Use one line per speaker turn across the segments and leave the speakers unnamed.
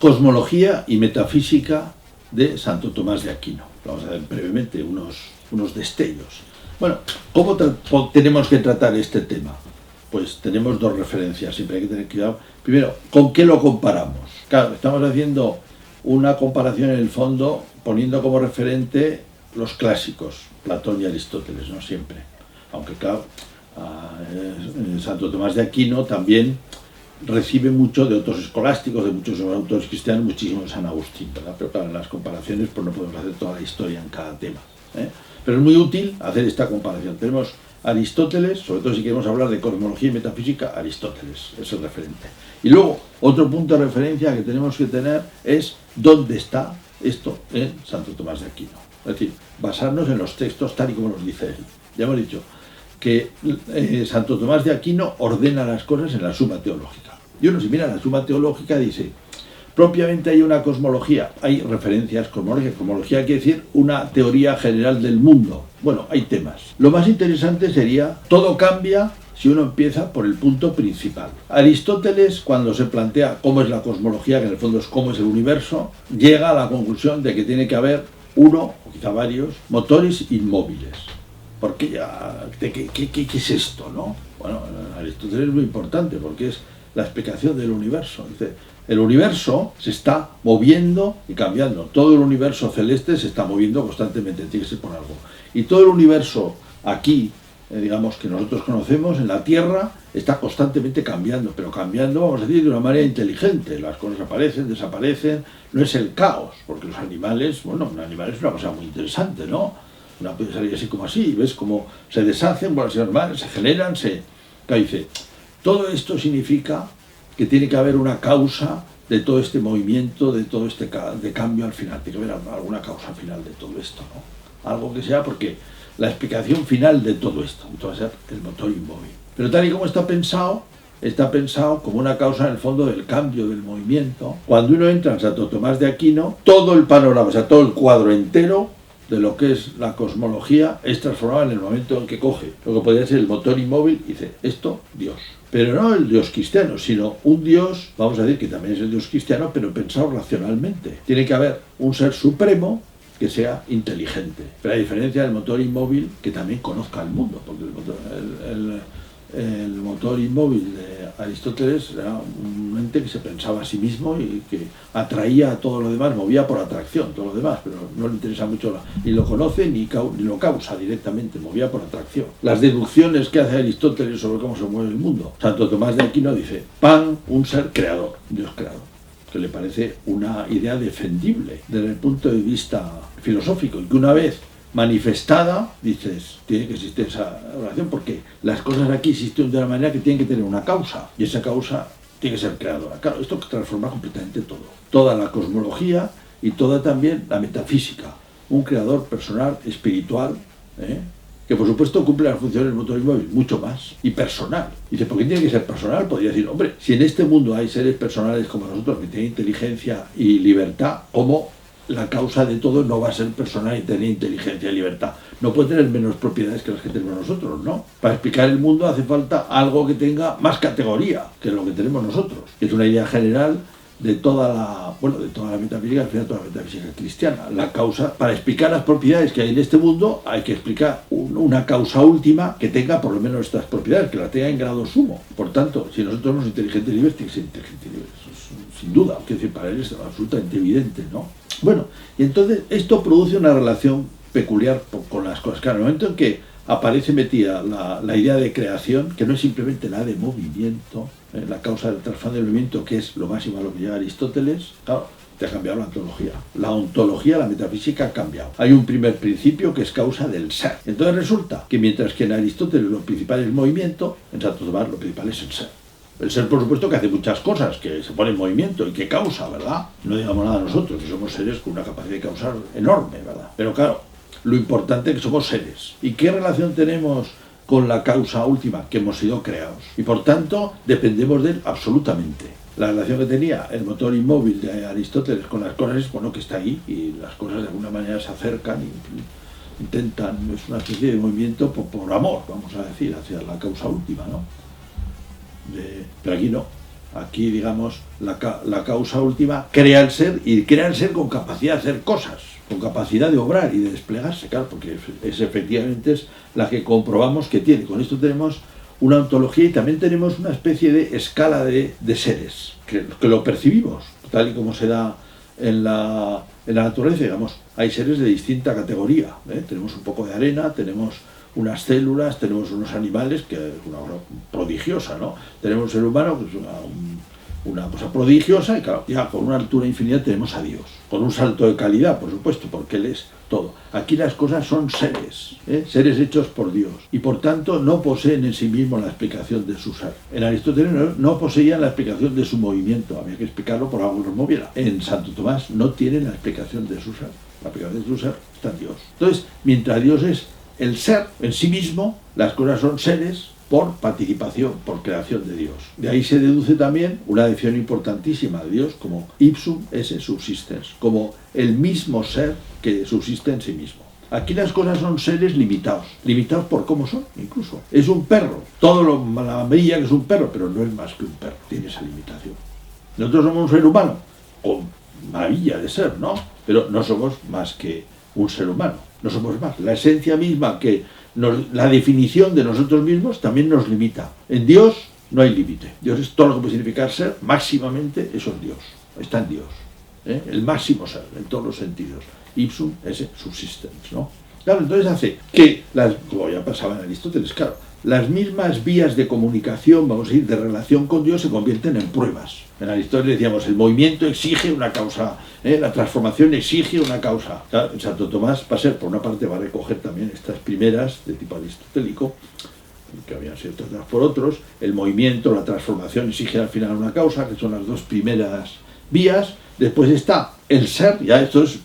cosmología y metafísica de Santo Tomás de Aquino. Vamos a ver brevemente unos destellos. Bueno, ¿cómo tenemos que tratar este tema? Pues tenemos dos referencias, siempre hay que tener cuidado. Primero, ¿con qué lo comparamos? Claro, estamos haciendo una comparación en el fondo poniendo como referente los clásicos, Platón y Aristóteles, no siempre. Aunque claro, Santo Tomás de Aquino también recibe mucho de otros escolásticos, de muchos autores cristianos, muchísimo de San Agustín, ¿verdad? Pero claro, en las comparaciones pues no podemos hacer toda la historia en cada tema, ¿eh? Pero es muy útil hacer esta comparación. Tenemos Aristóteles, sobre todo si queremos hablar de cosmología y metafísica, Aristóteles es el referente. Y luego, otro punto de referencia que tenemos que tener es dónde está esto en Santo Tomás de Aquino. Es decir, basarnos en los textos tal y como los dice él. Ya hemos dicho que Santo Tomás de Aquino ordena las cosas en la Suma Teológica. Y uno, si mira la Suma Teológica, dice, propiamente hay una cosmología, hay referencias cosmológicas. Cosmología quiere decir una teoría general del mundo. Bueno, hay temas. Lo más interesante sería, todo cambia si uno empieza por el punto principal. Aristóteles, cuando se plantea cómo es la cosmología, que en el fondo es cómo es el universo, llega a la conclusión de que tiene que haber uno, o quizá varios, motores inmóviles. Porque ya, ¿qué es esto, no? Bueno, Aristóteles es muy importante porque es la explicación del universo. Dice, el universo se está moviendo y cambiando. Todo el universo celeste se está moviendo constantemente, tiene que ser por algo. Y todo el universo aquí, digamos, que nosotros conocemos, en la Tierra, está constantemente cambiando, pero cambiando, vamos a decir, de una manera inteligente. Las cosas aparecen, desaparecen, no es el caos, porque los animales, bueno, un animal es una cosa muy interesante, ¿no? Una puede salir así como así, ves cómo se deshacen, bueno, se generan, dice, todo esto significa que tiene que haber una causa de todo este movimiento, de todo este de cambio al final, tiene que haber alguna causa final de todo esto, ¿no? Algo que sea, porque la explicación final de todo esto va a ser el motor inmóvil. Pero tal y como está pensado como una causa en el fondo del cambio, del movimiento. Cuando uno entra en Santo Tomás de Aquino, todo el panorama, o sea, todo el cuadro entero de lo que es la cosmología es transformado en el momento en que coge lo que podría ser el motor inmóvil y dice, esto, Dios. Pero no el Dios cristiano, sino un Dios, vamos a decir que también es el Dios cristiano, pero pensado racionalmente. Tiene que haber un ser supremo que sea inteligente. Pero a diferencia del motor inmóvil, que también conozca el mundo, porque el motor inmóvil de Aristóteles era un ente que se pensaba a sí mismo y que atraía a todo lo demás, movía por atracción todo lo demás, pero no le interesa mucho, ni lo conoce ni lo causa directamente, movía por atracción. Las deducciones que hace Aristóteles sobre cómo se mueve el mundo. Santo Tomás de Aquino dice, Pan, un ser creador, Dios creador, que le parece una idea defendible desde el punto de vista filosófico, y que una vez manifestada, dices, tiene que existir esa relación, porque las cosas aquí existen de una manera que tienen que tener una causa, y esa causa tiene que ser creadora. Claro, esto transforma completamente todo, toda la cosmología y toda también la metafísica, un creador personal, espiritual, que por supuesto cumple las funciones del motor inmóvil, mucho más, y personal. Dice, ¿por qué tiene que ser personal? Podría decir, hombre, si en este mundo hay seres personales como nosotros, que tienen inteligencia y libertad, ¿cómo la causa de todo no va a ser personal y tener inteligencia y libertad? No puede tener menos propiedades que las que tenemos nosotros, ¿no? Para explicar el mundo hace falta algo que tenga más categoría que lo que tenemos nosotros. Es una idea general de toda la metafísica, al final toda la metafísica cristiana. La causa, para explicar las propiedades que hay en este mundo, hay que explicar una causa última que tenga por lo menos estas propiedades, que las tenga en grado sumo. Por tanto, si nosotros somos inteligentes y libres, tiene que ser inteligentes y libres, sin duda, es decir, para él es absolutamente evidente, ¿no? Bueno, y entonces esto produce una relación peculiar con las cosas. Claro, en el momento en que aparece metida la idea de creación, que no es simplemente la de movimiento, la causa del trasfondo del movimiento, que es lo máximo a lo que llega Aristóteles, claro, te ha cambiado la ontología. La ontología, la metafísica ha cambiado. Hay un primer principio que es causa del ser. Entonces resulta que mientras que en Aristóteles lo principal es el movimiento, en Santo Tomás lo principal es el ser. El ser, por supuesto, que hace muchas cosas, que se pone en movimiento y que causa, ¿verdad? No digamos nada nosotros, que somos seres con una capacidad de causar enorme, ¿verdad? Pero claro, lo importante es que somos seres. ¿Y qué relación tenemos con la causa última? Que hemos sido creados. Y por tanto, dependemos de él absolutamente. La relación que tenía el motor inmóvil de Aristóteles con las cosas es, bueno, que está ahí y las cosas de alguna manera se acercan y intentan, es una especie de movimiento por amor, vamos a decir, hacia la causa última, ¿no? Pero aquí no. Aquí, digamos, la causa última crea el ser, y crea el ser con capacidad de hacer cosas, con capacidad de obrar y de desplegarse, claro, porque efectivamente es la que comprobamos que tiene. Con esto tenemos una ontología y también tenemos una especie de escala de seres, que lo percibimos, tal y como se da en la naturaleza. Digamos, hay seres de distinta categoría, ¿eh? Tenemos un poco de arena, tenemos unas células, tenemos unos animales, que es una obra prodigiosa, ¿no? Tenemos un ser humano, que es una cosa prodigiosa, y claro, ya con una altura infinita tenemos a Dios, con un salto de calidad, por supuesto, porque Él es todo. Aquí las cosas son seres, ¿eh? Seres hechos por Dios, y por tanto no poseen en sí mismos la explicación de su ser. En Aristóteles no poseían la explicación de su movimiento, había que explicarlo por algo que los moviera. En Santo Tomás no tienen la explicación de su ser, la explicación de su ser está en Dios. Entonces, mientras Dios es el ser en sí mismo, las cosas son seres por participación, por creación de Dios. De ahí se deduce también una definición importantísima de Dios como ipsum esse subsistens, como el mismo ser que subsiste en sí mismo. Aquí las cosas son seres limitados por cómo son, incluso. Es un perro, todo lo maravilla que es un perro, pero no es más que un perro, tiene esa limitación. Nosotros somos un ser humano, con maravilla de ser, ¿no? Pero no somos más que un ser humano, no somos más. La esencia misma, la definición de nosotros mismos también nos limita. En Dios no hay límite. Dios es todo lo que puede significar ser, máximamente eso es Dios, está en Dios, ¿eh? El máximo ser, en todos los sentidos. Ipsum esse subsistens, ¿no? Claro, entonces hace que, como ya pasaba en Aristóteles, claro, las mismas vías de comunicación, vamos a decir, de relación con Dios se convierten en pruebas. En Aristóteles decíamos, el movimiento exige una causa, la transformación exige una causa. Claro, en Santo Tomás va a ser, por una parte, va a recoger también estas primeras de tipo aristotélico, que habían sido tratadas por otros. El movimiento, la transformación exige al final una causa, que son las dos primeras vías. Después está el ser, ya esto es,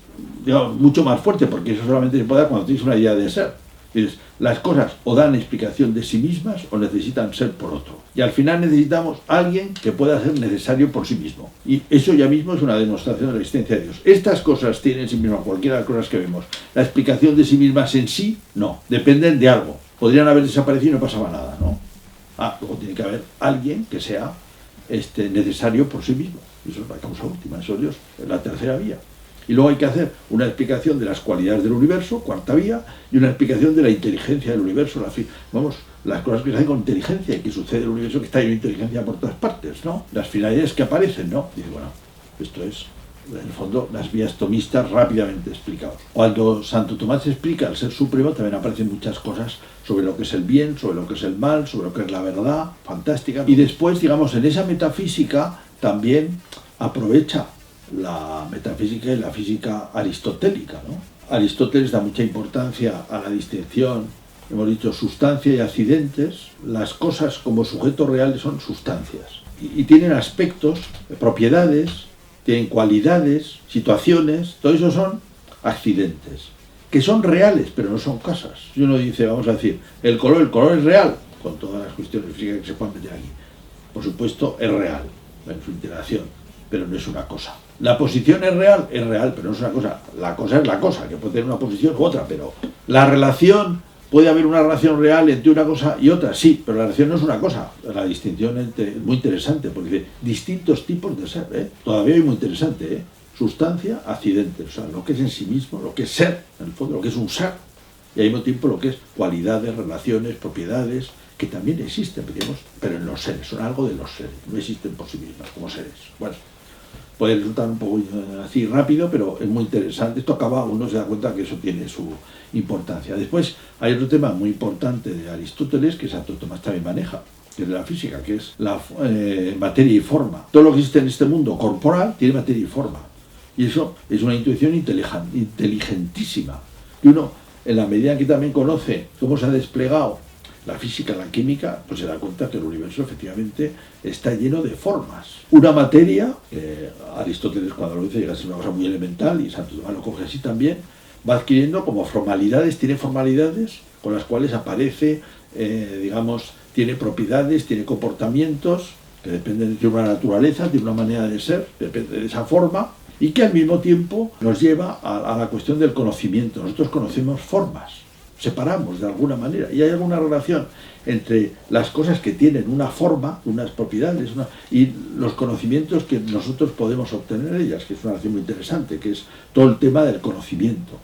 digamos, mucho más fuerte, porque eso solamente se puede dar cuando tienes una idea de ser. Entonces, las cosas o dan explicación de sí mismas o necesitan ser por otro. Y al final necesitamos a alguien que pueda ser necesario por sí mismo. Y eso ya mismo es una demostración de la existencia de Dios. Estas cosas tienen en sí mismas, cualquiera de las cosas que vemos, la explicación de sí mismas en sí, no. Dependen de algo. Podrían haber desaparecido y no pasaba nada, ¿no? Luego tiene que haber alguien que sea necesario por sí mismo. Eso es la causa última, eso es Dios, es la tercera vía. Y luego hay que hacer una explicación de las cualidades del universo, cuarta vía, y una explicación de la inteligencia del universo, las cosas que se hacen con inteligencia y que sucede en el universo, que está lleno de inteligencia por todas partes, ¿no? Las finalidades que aparecen, ¿no? Y bueno, esto es, en el fondo, las vías tomistas rápidamente explicadas. Cuando Santo Tomás explica el ser supremo, también aparecen muchas cosas sobre lo que es el bien, sobre lo que es el mal, sobre lo que es la verdad, fantástica. Y después, digamos, en esa metafísica también aprovecha la metafísica y la física aristotélica, ¿no? Aristóteles da mucha importancia a la distinción, hemos dicho, sustancia y accidentes. Las cosas como sujetos reales son sustancias y tienen aspectos, propiedades, tienen cualidades, situaciones, todo eso son accidentes, que son reales, pero no son cosas. Si uno dice, vamos a decir, el color es real, con todas las cuestiones físicas que se pueden meter aquí. Por supuesto, es real en su interacción, pero no es una cosa. La posición es real, pero no es una cosa. La cosa es la cosa, que puede tener una posición u otra, pero la relación, puede haber una relación real entre una cosa y otra, sí, pero la relación no es una cosa. La distinción es muy interesante, porque dice distintos tipos de ser, ¿eh? Todavía es muy interesante, ¿eh? Sustancia, accidente, o sea, lo que es en sí mismo, lo que es ser, en el fondo, lo que es un ser, y al mismo tiempo lo que es cualidades, relaciones, propiedades, que también existen, digamos, pero en los seres, son algo de los seres, no existen por sí mismas como seres. Bueno, puede resultar un poco así rápido, pero es muy interesante. Esto acaba, uno se da cuenta que eso tiene su importancia. Después hay otro tema muy importante de Aristóteles, que Santo Tomás también maneja, que es la física, que es la materia y forma. Todo lo que existe en este mundo corporal tiene materia y forma. Y eso es una intuición inteligentísima. Y uno, en la medida que también conoce cómo se ha desplegado la física, la química, pues se da cuenta que el universo efectivamente está lleno de formas. Una materia, Aristóteles cuando lo dice llega a ser una cosa muy elemental, y Santo Tomás lo coge así también, va adquiriendo como formalidades, tiene formalidades con las cuales aparece, digamos, tiene propiedades, tiene comportamientos que dependen de una naturaleza, de una manera de ser, depende de esa forma, y que al mismo tiempo nos lleva a la cuestión del conocimiento. Nosotros conocemos formas, separamos de alguna manera, y hay alguna relación entre las cosas que tienen una forma, unas propiedades, y los conocimientos que nosotros podemos obtener de ellas, que es una relación muy interesante, que es todo el tema del conocimiento.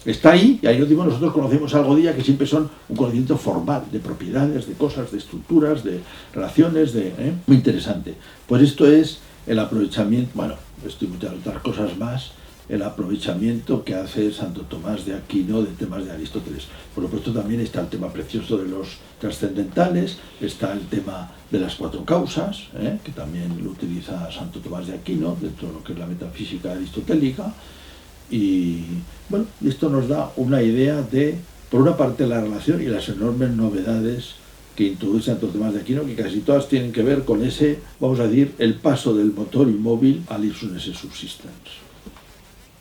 Está ahí, y ahí lo digo, nosotros conocemos algo de ella que siempre son un conocimiento formal, de propiedades, de cosas, de estructuras, de relaciones, muy interesante. Pues esto es el aprovechamiento, bueno, estoy muchas otras cosas más, el aprovechamiento que hace Santo Tomás de Aquino de temas de Aristóteles. Por supuesto también está el tema precioso de los trascendentales, está el tema de las cuatro causas, que también lo utiliza Santo Tomás de Aquino dentro de lo que es la metafísica aristotélica. Y bueno, esto nos da una idea de, por una parte, la relación y las enormes novedades que introduce Santo Tomás de Aquino, que casi todas tienen que ver con ese, vamos a decir, el paso del motor inmóvil al ipsum esse subsistens.